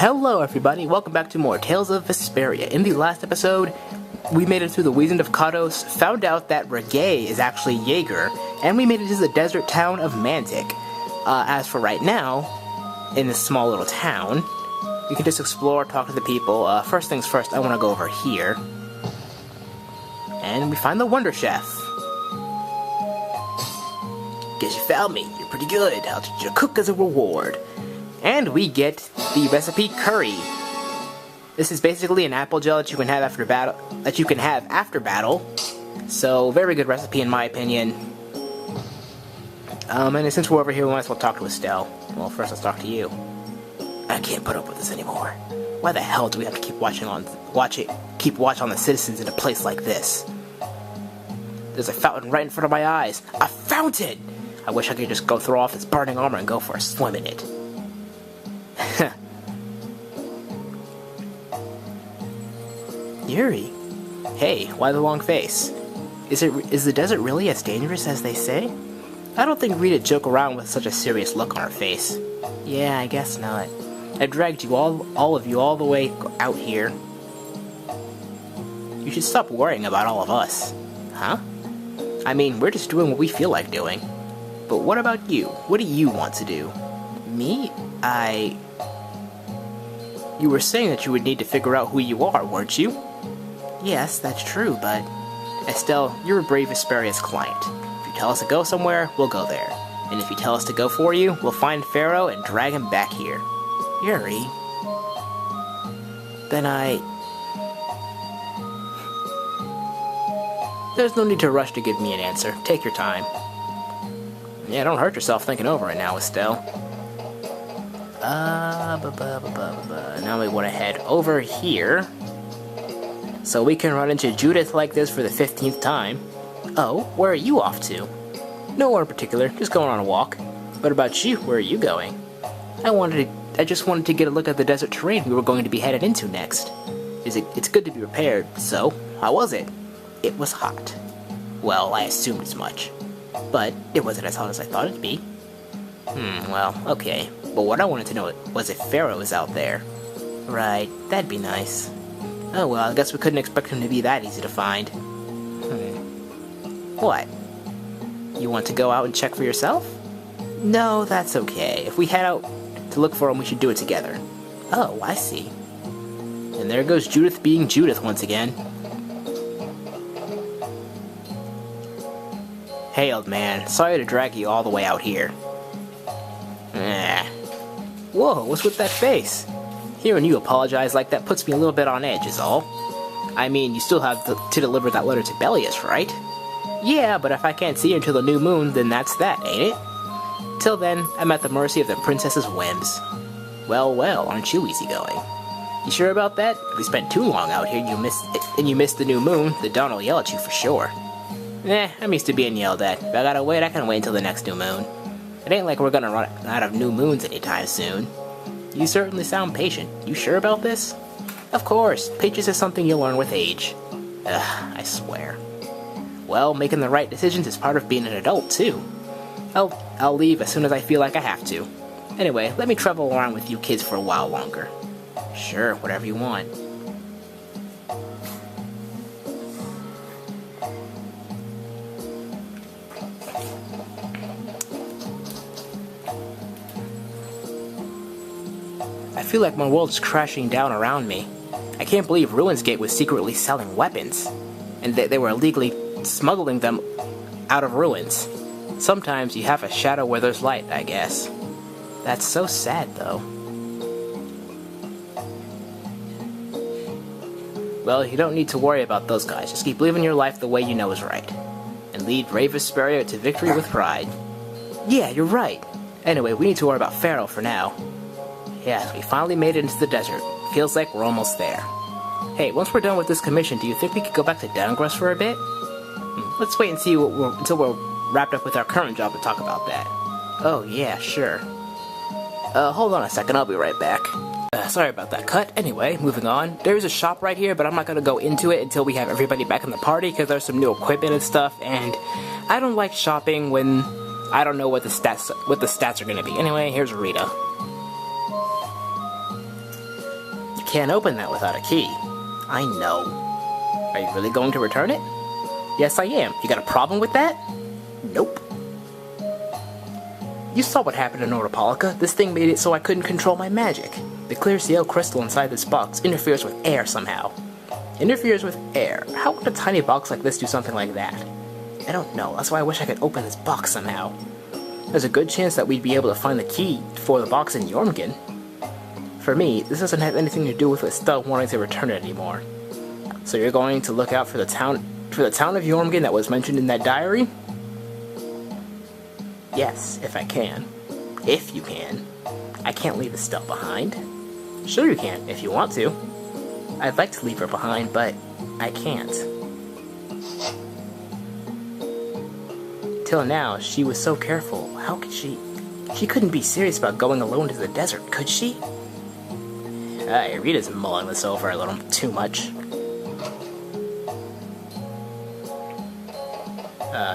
Hello everybody, welcome back to more Tales of Vesperia. In the last episode, we made it through the Weasand of Kados, found out that Reggae is actually Jaeger, and we made it to the desert town of Mantaic. As for right now, in this small little town, you can just explore, talk to the people. First things first, I want to go over here. And we find the Wonder Chef. Guess you found me, you're pretty good. I'll teach you to cook as a reward. And we get the recipe curry. This is basically an apple gel that you can have after battle. So, very good recipe in my opinion. And since we're over here, we might as well talk to Estelle. Well, first let's talk to you. I can't put up with this anymore. Why the hell do we have to keep watch on the citizens in a place like this? There's a fountain right in front of my eyes. A fountain! I wish I could just go throw off this burning armor and go for a swim in it. Yuri. Hey, why the long face? Is the desert really as dangerous as they say? I don't think Rita joke around with such a serious look on her face. Yeah, I guess not. I dragged you all of you all the way out here. You should stop worrying about all of us. Huh? I mean, we're just doing what we feel like doing. But what about you? What do you want to do? Me? You were saying that you would need to figure out who you are, weren't you? Yes, that's true, but... Estelle, you're a brave Vesperia's client. If you tell us to go somewhere, we'll go there. And if you tell us to go for you, we'll find Pharaoh and drag him back here. Yuri... Then There's no need to rush to give me an answer. Take your time. Yeah, don't hurt yourself thinking over it now, Estelle. Now we want to head over here, so we can run into Judith like this for the 15th time. Oh, where are you off to? Nowhere in particular, just going on a walk. What about you? Where are you going? I just wanted to get a look at the desert terrain we were going to be headed into next. It's good to be prepared, so how was it? It was hot. Well, I assumed as much. But it wasn't as hot as I thought it'd be. Well, okay. But what I wanted to know was if Pharaoh is out there. Right, that'd be nice. Oh well, I guess we couldn't expect him to be that easy to find. What? You want to go out and check for yourself? No, that's okay. If we head out to look for him, we should do it together. Oh, I see. And there goes Judith being Judith once again. Hey, old man. Sorry to drag you all the way out here. Whoa, what's with that face? Hearing you apologize like that puts me a little bit on edge is all. I mean, you still have to deliver that letter to Bellius, right? Yeah, but if I can't see her until the new moon, then that's that, ain't it? Till then, I'm at the mercy of the princess's whims. Well, aren't you easygoing? You sure about that? If we spent too long out here and you missed the new moon, the dawn will yell at you for sure. I'm used to being yelled at. If I gotta wait, I can wait until the next new moon. It ain't like we're gonna run out of new moons anytime soon. You certainly sound patient. You sure about this? Of course, patience is something you'll learn with age. I swear. Well, making the right decisions is part of being an adult, too. I'll leave as soon as I feel like I have to. Anyway, let me travel around with you kids for a while longer. Sure, whatever you want. I feel like my world is crashing down around me. I can't believe Ruins Gate was secretly selling weapons, and they were illegally smuggling them out of ruins. Sometimes you have a shadow where there's light, I guess. That's so sad, though. Well, you don't need to worry about those guys. Just keep living your life the way you know is right. And lead brave Vesperia to victory with pride. Yeah, you're right. Anyway, we need to worry about Pharaoh for now. Yes, we finally made it into the desert. Feels like we're almost there. Hey, once we're done with this commission, do you think we could go back to Downgress for a bit? Let's wait and see until we're wrapped up with our current job to talk about that. Oh, yeah, sure. Hold on a second, I'll be right back. Sorry about that cut. Anyway, moving on. There's a shop right here, but I'm not gonna go into it until we have everybody back in the party, because there's some new equipment and stuff, and I don't like shopping when I don't know what the stats are gonna be. Anyway, here's Rita. can't open that without a key. I know. Are you really going to return it? Yes, I am. You got a problem with that? Nope. You saw what happened in Nordopolica. This thing made it so I couldn't control my magic. The clear Ciel crystal inside this box interferes with air somehow. Interferes with air? How would a tiny box like this do something like that? I don't know. That's why I wish I could open this box somehow. There's a good chance that we'd be able to find the key for the box in Jormungand. For me, this doesn't have anything to do with Estelle wanting to return it anymore. So you're going to look out for the town of Jormungand that was mentioned in that diary? Yes, if I can. If you can. I can't leave Estelle behind. Sure you can, if you want to. I'd like to leave her behind, but I can't. Till now, she was so careful. How could she? She couldn't be serious about going alone to the desert, could she? Rita's mulling this over a little too much.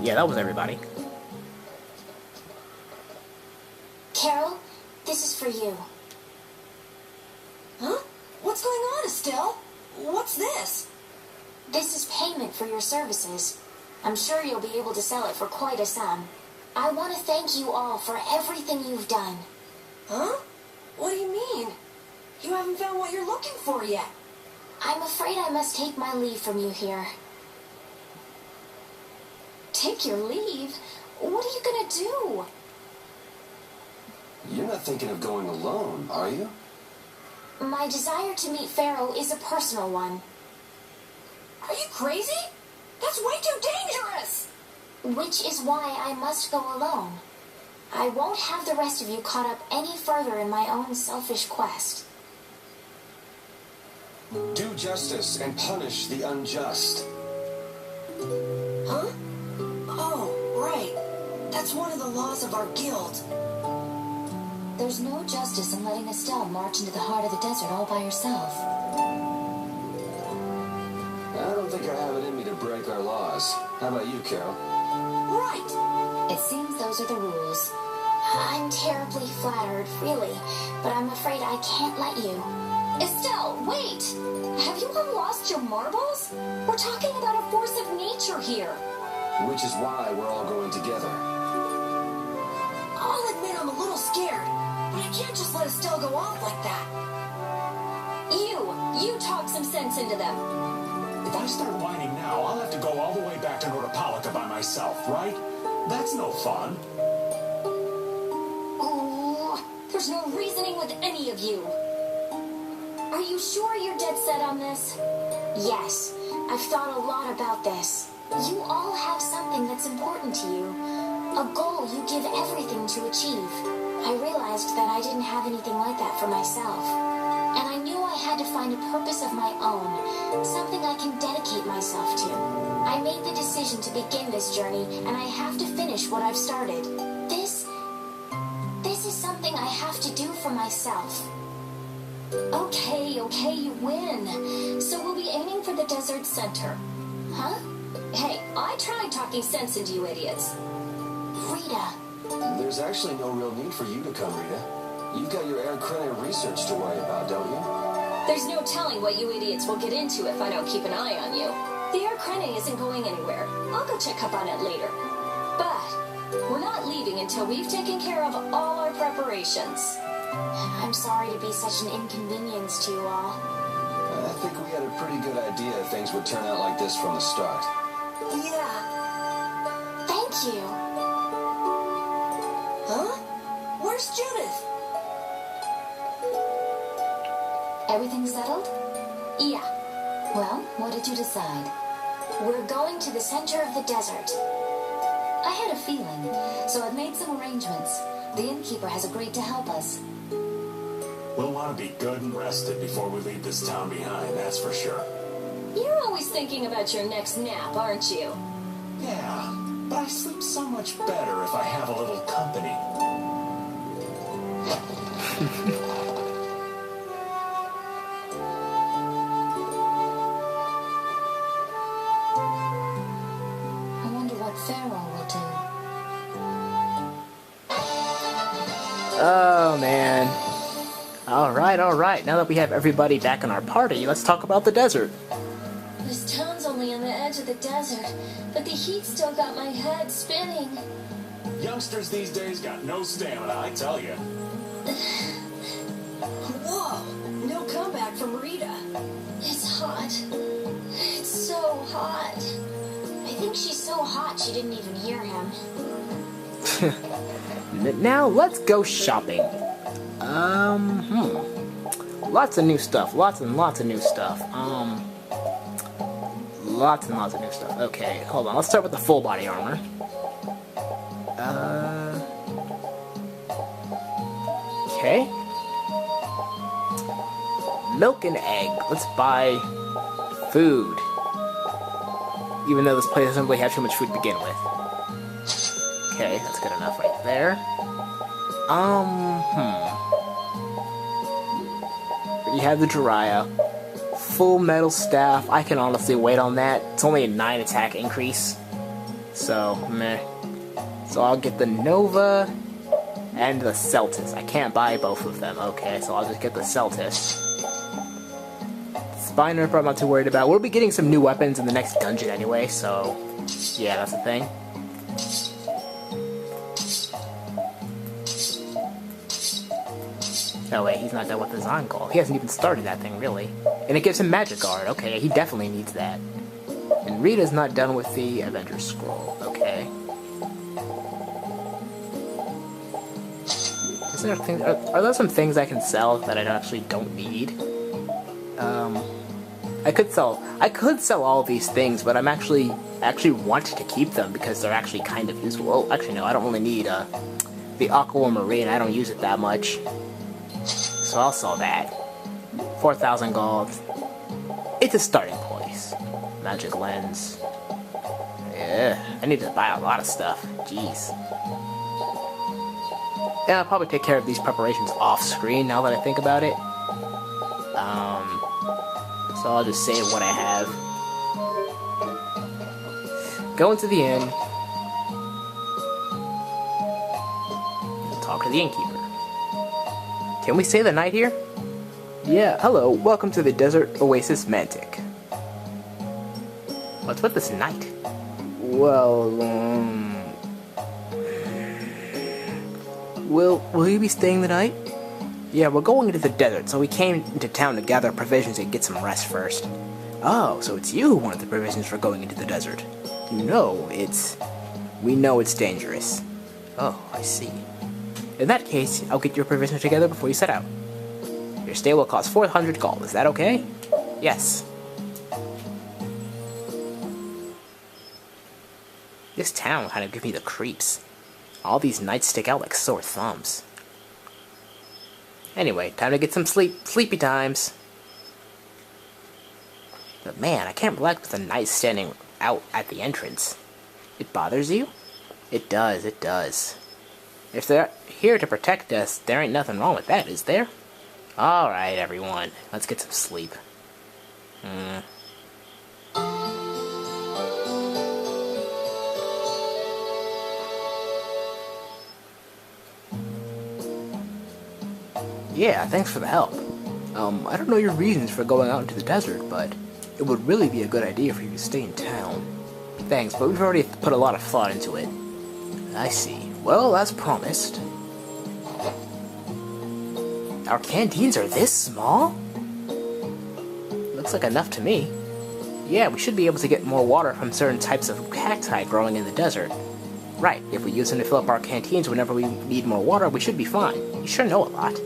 Yeah, that was everybody. Carol, this is for you. Huh? What's going on, Estelle? What's this? This is payment for your services. I'm sure you'll be able to sell it for quite a sum. I want to thank you all for everything you've done. Huh? What do you mean? You haven't found what you're looking for yet. I'm afraid I must take my leave from you here. Take your leave? What are you gonna do? You're not thinking of going alone, are you? My desire to meet Pharaoh is a personal one. Are you crazy? That's way too dangerous! Which is why I must go alone. I won't have the rest of you caught up any further in my own selfish quest. Do justice and punish the unjust. Huh? Oh, right. That's one of the laws of our guild. There's no justice in letting Estelle march into the heart of the desert all by herself. I don't think I have it in me to break our laws. How about you, Carol? Right. It seems those are the rules. I'm terribly flattered, really, but I'm afraid I can't let you. Estelle, wait! Have you all lost your marbles? We're talking about a force of nature here. Which is why we're all going together. I'll admit I'm a little scared, but I can't just let Estelle go off like that. You talk some sense into them. If I start whining now, I'll have to go all the way back to Nordopolica by myself, right? That's no fun. Ooh, there's no reasoning with any of you. Are you sure you're dead set on this? Yes, I've thought a lot about this. You all have something that's important to you. A goal you give everything to achieve. I realized that I didn't have anything like that for myself. And I knew I had to find a purpose of my own, something I can dedicate myself to. I made the decision to begin this journey, and I have to finish what I've started. This is something I have to do for myself. Okay, you win. So we'll be aiming for the desert center. Huh? Hey, I tried talking sense into you idiots. Rita. There's actually no real need for you to come, Rita. You've got your Air Krena research to worry about, don't you? There's no telling what you idiots will get into if I don't keep an eye on you. The Air Krena isn't going anywhere. I'll go check up on it later. But we're not leaving until we've taken care of all our preparations. I'm sorry to be such an inconvenience to you all. I think we had a pretty good idea things would turn out like this from the start. Yeah. Thank you. Huh? Where's Judith? Everything settled? Yeah. Well, what did you decide? We're going to the center of the desert. I had a feeling, so I've made some arrangements. The innkeeper has agreed to help us. We'll want to be good and rested before we leave this town behind, that's for sure. You're always thinking about your next nap, aren't you? Yeah, but I sleep so much better if I have a little company. I wonder what Pharaoh will do. Oh, man. Alright. alright. Now that we have everybody back in our party, let's talk about the desert. This town's only on the edge of the desert, but the heat still got my head spinning. Youngsters these days got no stamina, I tell you. Whoa! No comeback from Rita. It's hot. It's so hot. I think she's so hot she didn't even hear him. Now, let's go shopping. Lots of new stuff. Lots and lots of new stuff. Lots and lots of new stuff. Okay, hold on. Let's start with the full body armor. Okay. Milk and egg. Let's buy food. Even though this place doesn't really have too much food to begin with. Okay, that's good enough right there. You have the Jiraiya. Full metal staff. I can honestly wait on that. It's only a 9 attack increase. So, meh. So I'll get the Nova and the Celtis. I can't buy both of them. Okay, so I'll just get the Celtis. Spine Ripper I'm not too worried about. We'll be getting some new weapons in the next dungeon anyway, so yeah, that's the thing. Oh wait, he's not done with his on-call. He hasn't even started that thing, really. And it gives him Magic Guard. Okay, he definitely needs that. And Rita's not done with the Avenger Scroll. Okay. Is there are there some things I can sell that I actually don't need? I could sell all of these things, but I actually want to keep them because they're actually kind of useful. Oh, actually no, I don't really need the Aquamarine. I don't use it that much. So I'll sell that. 4,000 gold. It's a starting place. Magic lens. Yeah, I need to buy a lot of stuff. Jeez. Yeah, I'll probably take care of these preparations off screen now that I think about it. So I'll just save what I have. Go into the inn. Talk to the innkeeper. Can we stay the night here? Yeah, hello. Welcome to the Desert Oasis Mantaic. What's with this night? Well, Will you be staying the night? Yeah, we're going into the desert, so we came into town to gather provisions and get some rest first. Oh, so it's you who wanted the provisions for going into the desert. We know it's dangerous. Oh, I see. In that case, I'll get your provisions together before you set out. Your stay will cost 400 gold, is that okay? Yes. This town kind of gives me the creeps. All these nights stick out like sore thumbs. Anyway, time to get some sleepy times. But man, I can't relax with the knights standing out at the entrance. It bothers you? It does, it does. If they're here to protect us, there ain't nothing wrong with that, is there? Alright, everyone. Let's get some sleep. Yeah, thanks for the help. I don't know your reasons for going out into the desert, but it would really be a good idea for you to stay in town. Thanks, but we've already put a lot of thought into it. I see. Well, as promised. Our canteens are this small? Looks like enough to me. Yeah, we should be able to get more water from certain types of cacti growing in the desert. Right, if we use them to fill up our canteens whenever we need more water, we should be fine. You sure know a lot.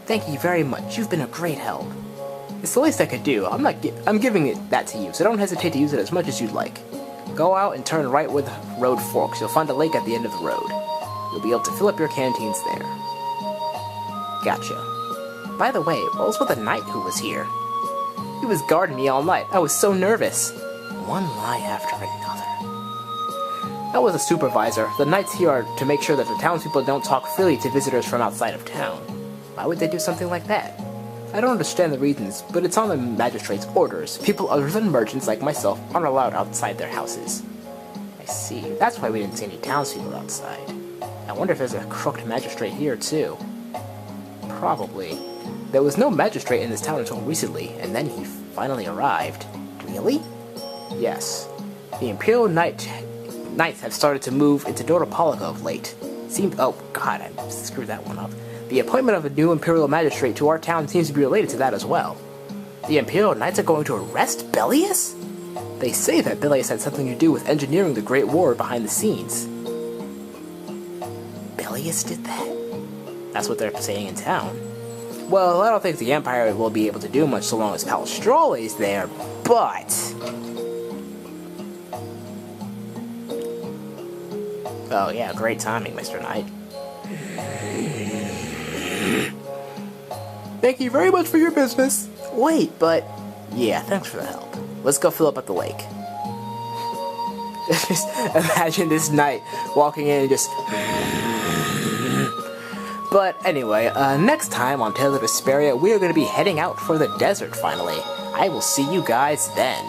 Thank you very much. You've been a great help. It's the least I could do. I'm giving that to you, so don't hesitate to use it as much as you'd like. Go out and turn right where the road forks. You'll find a lake at the end of the road. You'll be able to fill up your canteens there. Gotcha. By the way, what was with the knight who was here? He was guarding me all night. I was so nervous. One lie after another. That was a supervisor. The knights here are to make sure that the townspeople don't talk freely to visitors from outside of town. Why would they do something like that? I don't understand the reasons, but it's on the magistrate's orders. People other than merchants like myself aren't allowed outside their houses. I see. That's why we didn't see any townspeople outside. I wonder if there's a crooked magistrate here, too. Probably. There was no magistrate in this town until recently, and then he finally arrived. Really? Yes. The Imperial Knights have started to move into Nordopolica of late. Oh god, I screwed that one up. The appointment of a new Imperial Magistrate to our town seems to be related to that as well. The Imperial Knights are going to arrest Belius? They say that Belius had something to do with engineering the Great War behind the scenes. Belius did that? That's what they're saying in town. Well, I don't think the Empire will be able to do much so long as Palestrole is there, but... Oh yeah, great timing, Mr. Knight. Thank you very much for your business. Wait, but... Yeah, thanks for the help. Let's go fill up at the lake. Just imagine this knight walking in and just... But anyway, next time on Tales of Vesperia, we are going to be heading out for the desert finally. I will see you guys then.